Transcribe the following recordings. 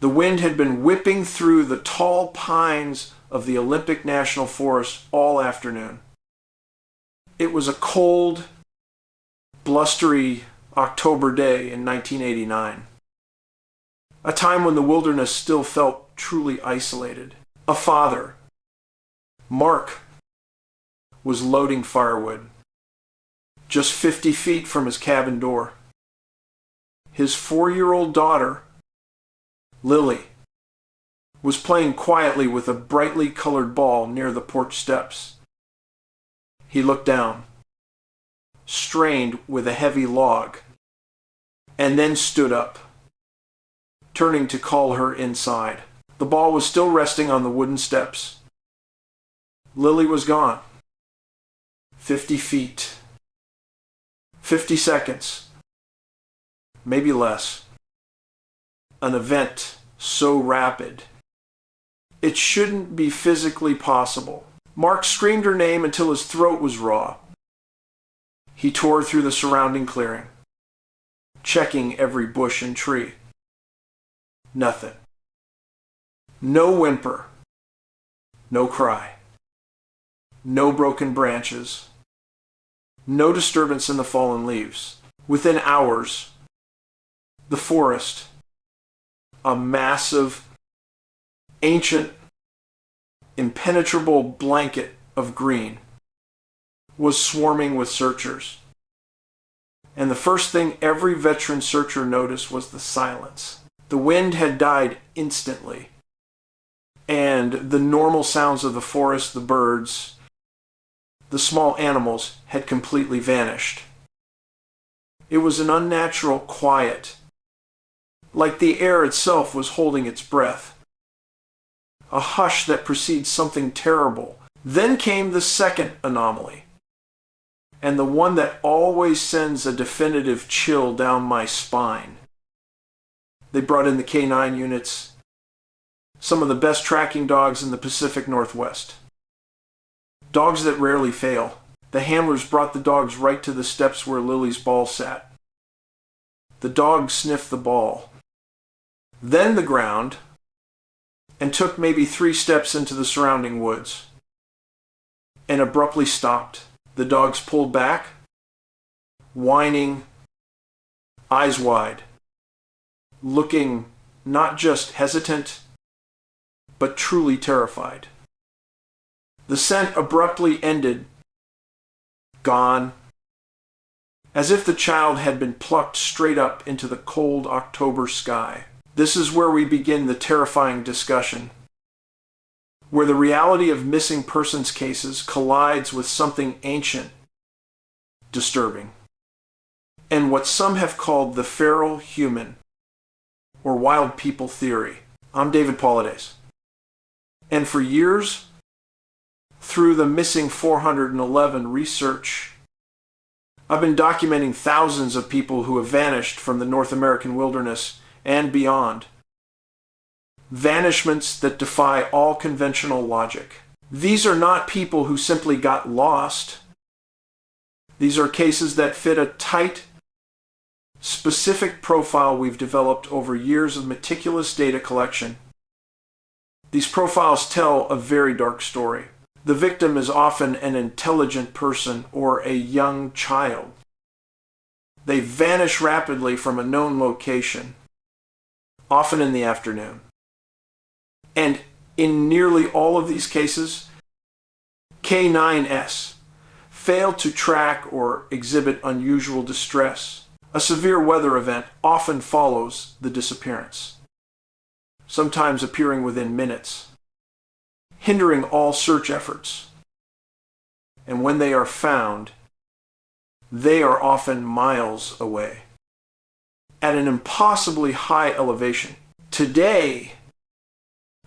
The wind had been whipping through the tall pines of the Olympic National Forest all afternoon. It was a cold, blustery October day in 1989. A time when the wilderness still felt truly isolated. A father, Mark, was loading firewood, just 50 feet from his cabin door. His 4-year-old daughter, Lily, was playing quietly with a brightly colored ball near the porch steps. He looked down, strained with a heavy log, and then stood up, turning to call her inside. The ball was still resting on the wooden steps. Lily was gone. 50 feet. 50 seconds. Maybe less. An event so rapid, it shouldn't be physically possible. Mark screamed her name until his throat was raw. He tore through the surrounding clearing, checking every bush and tree. Nothing. No whimper. No cry. No broken branches. No disturbance in the fallen leaves. Within hours, the forest, a massive, ancient, impenetrable blanket of green, was swarming with searchers. And the first thing every veteran searcher noticed was the silence. The wind had died instantly, and the normal sounds of the forest, the birds, the small animals had completely vanished. It was an unnatural quiet, like the air itself was holding its breath. A hush that precedes something terrible. Then came the second anomaly, and the one that always sends a definitive chill down my spine. They brought in the K9 units, some of the best tracking dogs in the Pacific Northwest. Dogs that rarely fail. The handlers brought the dogs right to the steps where Lily's ball sat. The dog sniffed the ball, then the ground, and took maybe 3 steps into the surrounding woods, and abruptly stopped. The dogs pulled back, whining, eyes wide, looking not just hesitant, but truly terrified. The scent abruptly ended, gone, as if the child had been plucked straight up into the cold October sky. This is where we begin the terrifying discussion, where the reality of missing persons cases collides with something ancient, disturbing, and what some have called the feral human or wild people theory. I'm David Paulides, and for years, through the Missing 411 research, I've been documenting thousands of people who have vanished from the North American wilderness and beyond. Vanishments that defy all conventional logic. These are not people who simply got lost. These are cases that fit a tight, specific profile we've developed over years of meticulous data collection. These profiles tell a very dark story. The victim is often an intelligent person or a young child. They vanish rapidly from a known location, often in the afternoon. And in nearly all of these cases, K9S failed to track or exhibit unusual distress. A severe weather event often follows the disappearance, sometimes appearing within minutes, hindering all search efforts. And when they are found, they are often miles away, at an impossibly high elevation. Today,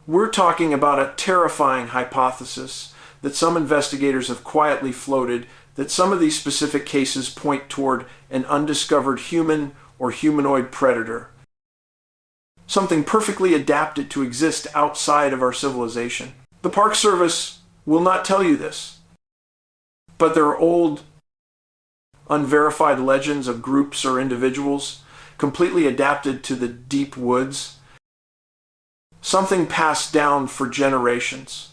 we're talking about a terrifying hypothesis that some investigators have quietly floated, that some of these specific cases point toward an undiscovered human or humanoid predator, something perfectly adapted to exist outside of our civilization. The Park Service will not tell you this, but there are old, unverified legends of groups or individuals completely adapted to the deep woods something passed down for generations,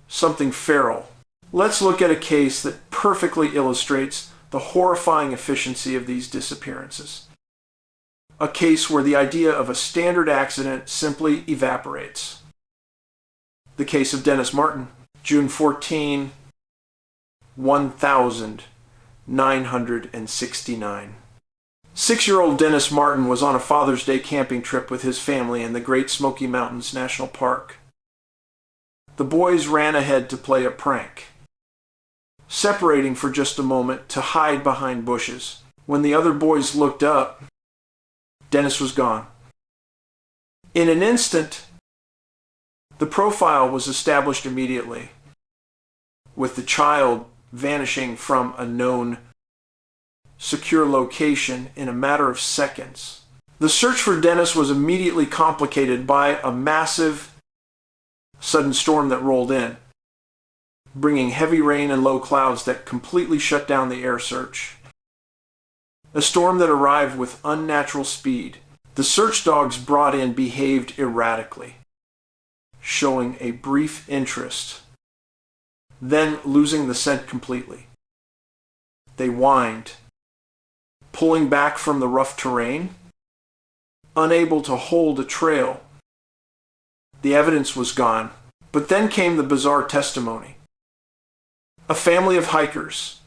something feral. Let's look at a case that perfectly illustrates the horrifying efficiency of these disappearances. A case where the idea of a standard accident simply evaporates. The case of Dennis Martin, June 14, 1969. 6-year-old Dennis Martin was on a Father's Day camping trip with his family in the Great Smoky Mountains National Park. The boys ran ahead to play a prank, separating for just a moment to hide behind bushes. When the other boys looked up, Dennis was gone. In an instant, the profile was established immediately, with the child vanishing from a known secure location in a matter of seconds. The search for Dennis was immediately complicated by a massive, sudden storm that rolled in, bringing heavy rain and low clouds that completely shut down the air search. A storm that arrived with unnatural speed. The search dogs brought in behaved erratically, showing a brief interest, then losing the scent completely. They whined, pulling back from the rough terrain, unable to hold a trail. The evidence was gone, but then came the bizarre testimony. A family of hikers.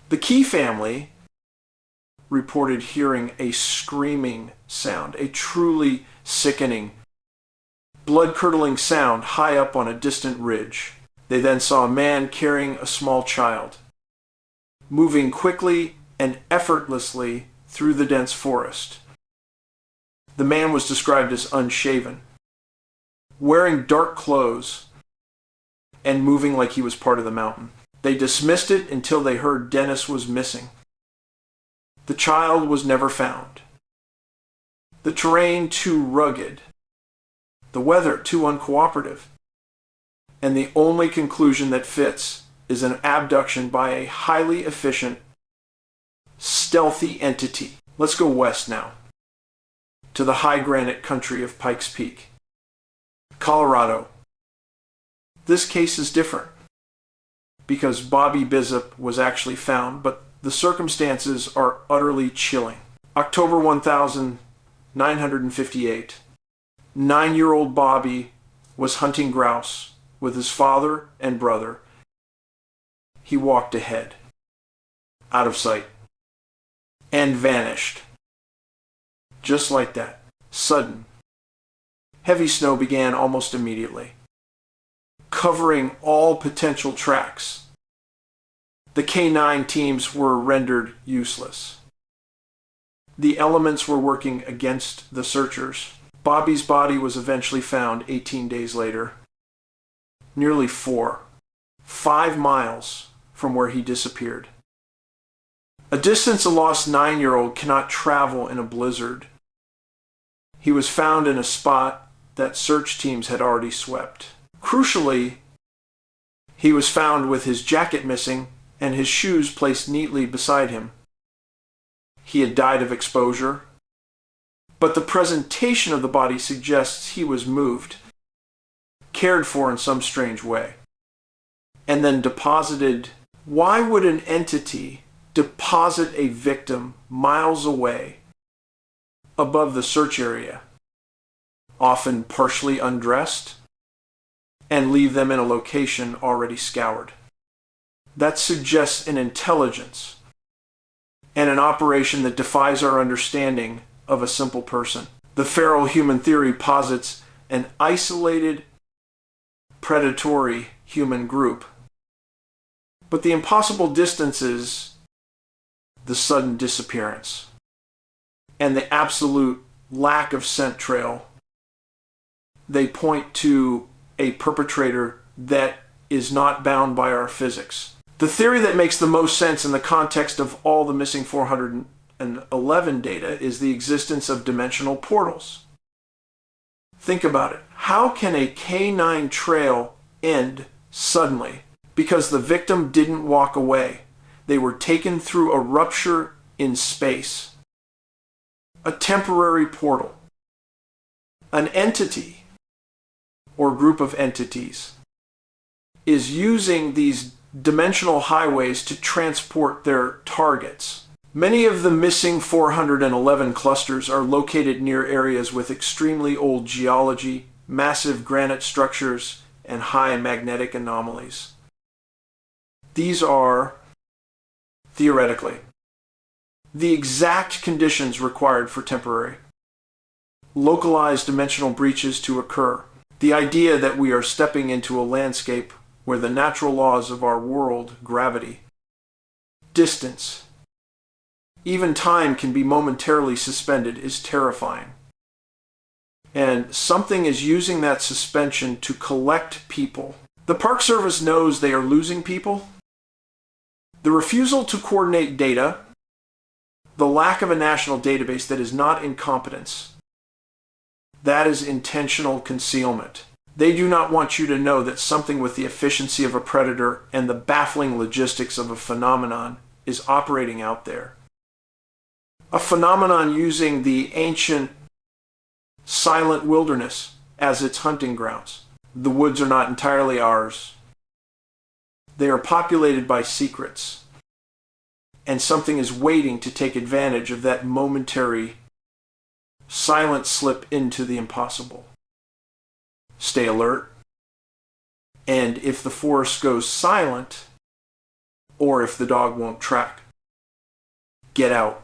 The Key family reported hearing a screaming sound, a truly sickening, blood-curdling sound high up on a distant ridge. They then saw a man carrying a small child, moving quickly and effortlessly through the dense forest. The man was described as unshaven, wearing dark clothes, and moving like he was part of the mountain. They dismissed it until they heard Dennis was missing. The child was never found. The terrain too rugged, the weather too uncooperative, and the only conclusion that fits is an abduction by a highly efficient, stealthy entity. Let's go west now, to the high granite country of Pikes Peak, Colorado. This case is different because Bobby Bizup was actually found, but the circumstances are utterly chilling. October 1958, 9-year-old Bobby was hunting grouse with his father and brother. He walked ahead, out of sight, and vanished. Just like that. Sudden. Heavy snow began almost immediately, covering all potential tracks. The K-9 teams were rendered useless. The elements were working against the searchers. Bobby's body was eventually found 18 days later, nearly 5 miles from where he disappeared. A distance a lost 9-year-old cannot travel in a blizzard. He was found in a spot that search teams had already swept. Crucially, he was found with his jacket missing and his shoes placed neatly beside him. He had died of exposure, but the presentation of the body suggests he was moved, cared for in some strange way, and then deposited. Why would an entity deposit a victim miles away above the search area, often partially undressed, and leave them in a location already scoured? That suggests an intelligence and an operation that defies our understanding of a simple person. The feral human theory posits an isolated, predatory human group. But the impossible distances, the sudden disappearance, and the absolute lack of scent trail, they point to a perpetrator that is not bound by our physics. The theory that makes the most sense in the context of all the missing 411 data is the existence of dimensional portals. Think about it. How can a K-9 trail end suddenly? Because the victim didn't walk away. They were taken through a rupture in space. A temporary portal. An entity or group of entities is using these dimensional highways to transport their targets. Many of the missing 411 clusters are located near areas with extremely old geology, massive granite structures, and high magnetic anomalies. These are, theoretically, the exact conditions required for temporary, localized dimensional breaches to occur. The idea that we are stepping into a landscape where the natural laws of our world, gravity, distance, even time can be momentarily suspended is terrifying. And something is using that suspension to collect people. The Park Service knows they are losing people. The refusal to coordinate data, the lack of a national database that is not incompetence, that is intentional concealment. They do not want you to know that something with the efficiency of a predator and the baffling logistics of a phenomenon is operating out there. A phenomenon using the ancient silent wilderness as its hunting grounds. The woods are not entirely ours. They are populated by secrets. And something is waiting to take advantage of that momentary silent slip into the impossible. Stay alert. And if the forest goes silent, or if the dog won't track, get out.